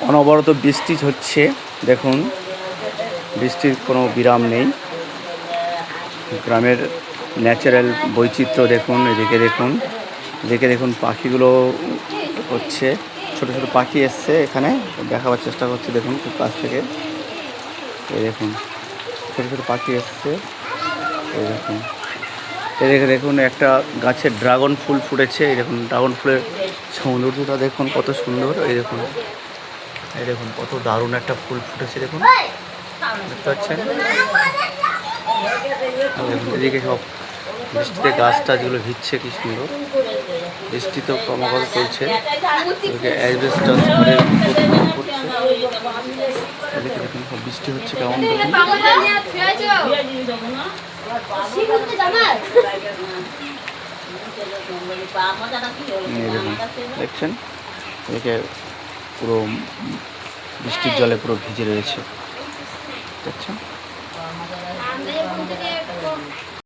অনবরত বৃষ্টি হচ্ছে, দেখুন বৃষ্টির কোনো বিরাম নেই। গ্রামের ন্যাচারাল বৈচিত্র্য দেখুন, এদিকে দেখুন পাখিগুলো হচ্ছে, ছোট ছোট পাখি এসছে এখানে, দেখাবার চেষ্টা করছি দেখুন খুব কাছ থেকে। এই দেখুন ছোট ছোট পাখি এসছে, এই দেখুন এদিকে দেখুন একটা গাছের ড্রাগন ফুল ফুটেছে। এই দেখুন ড্রাগন ফুলের সৌন্দর্যটা দেখুন কত সুন্দর। এই দেখুন কত দারুণ একটা ফুল ফুটেছে, দেখুন দেখতে পাচ্ছেন। এদিকে সব বৃষ্টিতে গাছ টাছগুলো ভিজছে, কি সুন্দর। বৃষ্টি তো ক্রমাগত চলছে, অ্যাসবেস্টস ঘরে এদিকে দেখুন সব বৃষ্টি হচ্ছে কেমন দেখুন। দেখছেন এদিকে পুরো বৃষ্টির জলে পুরো ভিজে রয়েছে, দেখছেন।